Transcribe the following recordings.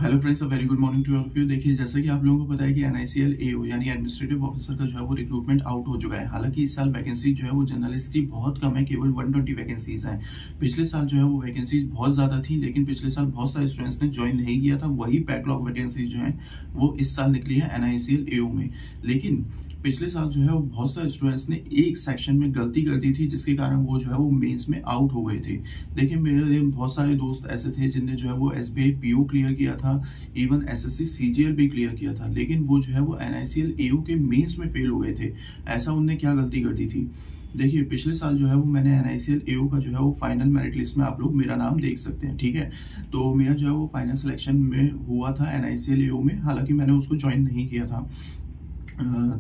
Hello friends, a very good morning to all of you. देखिए, जैसा कि आप लोगों को पता है कि एनआईसीएल एओ यानी एडमिनिस्ट्रेटिव ऑफिसर का जो है वो रिक्रूटमेंट आउट हो चुका है। हालांकि इस साल वैकेंसी जो है वो जर्नलिस्ट की बहुत कम है, केवल 120 वैकेंसीज हैं। पिछले साल जो है वो वैकेंसीज बहुत ज़्यादा थी, लेकिन पिछले साल बहुत सारे स्टूडेंट्स ने ज्वाइन नहीं किया था। वही बैकलॉग वैकेंसीज जो है वो इस साल निकली है एनआईसीएल एओ में। लेकिन पिछले साल जो है वो बहुत सारे स्टूडेंट्स ने एक सेक्शन में गलती कर दी थी, जिसके कारण वो जो है वो मेंस में आउट हो गए थे। देखिए, मेरे बहुत सारे दोस्त ऐसे थे जिनने जो है वो एसबीआई पीओ क्लियर किया था, इवन एसएससी सीजीएल भी क्लियर किया था, लेकिन वो जो है वो एनआईसीएल एओ के मेंस में फेल हो गए थे। ऐसा उनने क्या गलती कर दी थी? देखिए, पिछले साल जो है वो मैंने एनआईसीएल एओ का जो है वो फाइनल मेरिट लिस्ट में आप लोग मेरा नाम देख सकते हैं, ठीक है। तो मेरा जो है वो फाइनल सिलेक्शन में हुआ था एनआईसीएल एओ में, हालांकि मैंने उसको ज्वाइन नहीं किया था।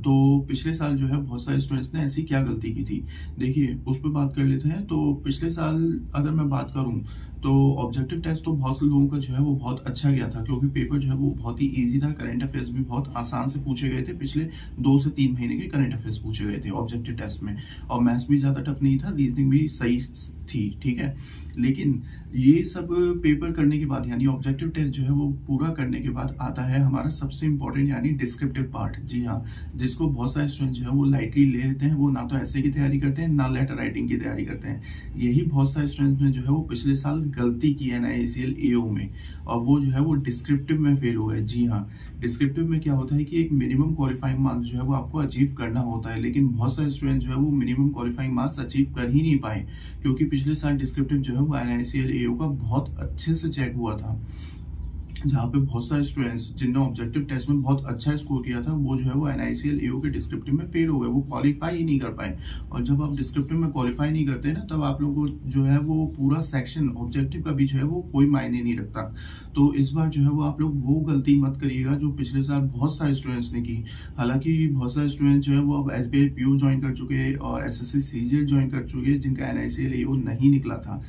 तो पिछले साल जो है बहुत सारे स्टूडेंट्स ने ऐसी क्या गलती की थी, देखिए उस पर बात कर लेते हैं। तो पिछले साल अगर मैं बात करूं तो ऑब्जेक्टिव टेस्ट तो बहुत से लोगों का जो है वो बहुत अच्छा गया था, क्योंकि पेपर जो है वो बहुत ही इजी था। करंट अफेयर्स भी बहुत आसान से पूछे गए थे। पिछले 2 से 3 महीने के करंट अफेयर्स पूछे गए थे ऑब्जेक्टिव टेस्ट में, और मैथ्स भी ज़्यादा टफ नहीं था, रीजनिंग भी सही थी, ठीक है। लेकिन ये सब पेपर करने के बाद यानी ऑब्जेक्टिव टेस्ट जो है वो पूरा करने के बाद आता है हमारा सबसे इंपॉर्टेंट यानी डिस्क्रिप्टिव पार्ट। जी हाँ, जिसको बहुत सारे स्टूडेंट जो है वो लाइटली ले लेते हैं। वो ना तो ऐसे की तैयारी करते हैं, ना लेटर राइटिंग की तैयारी करते हैं। यही बहुत सारे स्टूडेंट्स ने जो है वो पिछले साल गलती की है एनआईसीएल एओ में, और वो जो है वो डिस्क्रिप्टिव में फेल हो गए। जी हाँ, डिस्क्रिप्टिव में क्या होता है कि एक मिनिमम क्वालिफाइंग मार्क्स जो है वो आपको अचीव करना होता है, लेकिन बहुत सारे स्टूडेंट जो है वो मिनिमम क्वालिफाइंग मार्क्स अचीव कर ही नहीं पाए, क्योंकि पिछले साल डिस्क्रिप्टिव जो है वो एनआईसीएल एओ का बहुत अच्छे से चेक हुआ था। जहाँ पे बहुत सारे स्टूडेंट्स जिनने ऑब्जेक्टिव टेस्ट में बहुत अच्छा स्कोर किया था, वो जो है वो एनआईसीएल एओ के डिस्क्रिप्टिव में फेल हो गए, वो क्वालिफाई ही नहीं कर पाए। और जब आप डिस्क्रिप्टिव में क्वालिफाई नहीं करते ना, तब आप लोगों को जो है वो पूरा सेक्शन ऑब्जेक्टिव का भी जो है वो कोई मायने नहीं रखता। तो इस बार जो है वो आप लोग वो गलती मत करिएगा जो पिछले साल बहुत सारे स्टूडेंट्स ने की। हालांकि बहुत सारे स्टूडेंट्स जो है वो अब एसबीआई पीओ ज्वाइन कर चुके हैं और एसएससी सीजीएल ज्वाइन कर चुके हैं, जिनका एनआईसीएल एओ नहीं निकला था।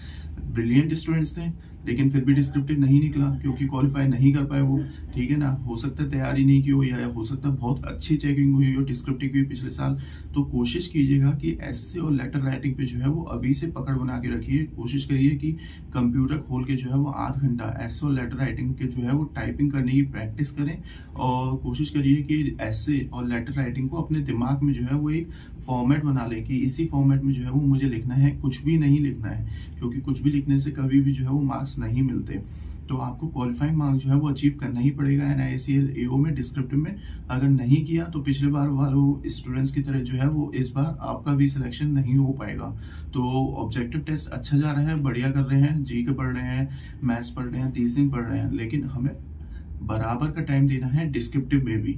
ब्रिलियंट स्टूडेंट्स थे, लेकिन फिर भी डिस्क्रिप्टिव नहीं निकला, क्योंकि क्वालिफाई नहीं कर पाए वो, ठीक है ना। हो सकता है तैयारी नहीं की हो, या हो सकता है बहुत अच्छी चेकिंग हुई हो डिस्क्रिप्टिव की पिछले साल। तो कोशिश कीजिएगा कि ऐसे और लेटर राइटिंग पे जो है वो अभी से पकड़ बना के रखिए। कोशिश करिए कि कंप्यूटर खोल के जो है वो आध घंटा ऐसे और लेटर राइटिंग के जो है वो टाइपिंग करने की प्रैक्टिस करें, और कोशिश करिए कि ऐसे और लेटर राइटिंग को अपने दिमाग में जो है वो एक फॉर्मेट बना लें कि इसी फॉर्मेट में जो है वो मुझे लिखना है, कुछ भी नहीं लिखना है, क्योंकि कुछ भी लिखने से कभी भी जो है वो मार्क्स नहीं मिलते। तो आपको क्वालिफाइंग मार्क्स जो है वो अचीव करना ही पड़ेगा एनआईसीएल एओ में डिस्क्रिप्टिव में। अगर नहीं किया तो पिछले बार वालों स्टूडेंट्स की तरह जो है वो इस बार आपका भी सिलेक्शन नहीं हो पाएगा। तो ऑब्जेक्टिव टेस्ट अच्छा जा रहा है, बढ़िया कर रहे हैं, जी के पढ़ रहे हैं, मैथ्स पढ़ रहे हैं, रीजनिंग पढ़ रहे हैं, लेकिन हमें बराबर का टाइम देना है डिस्क्रिप्टिव में भी।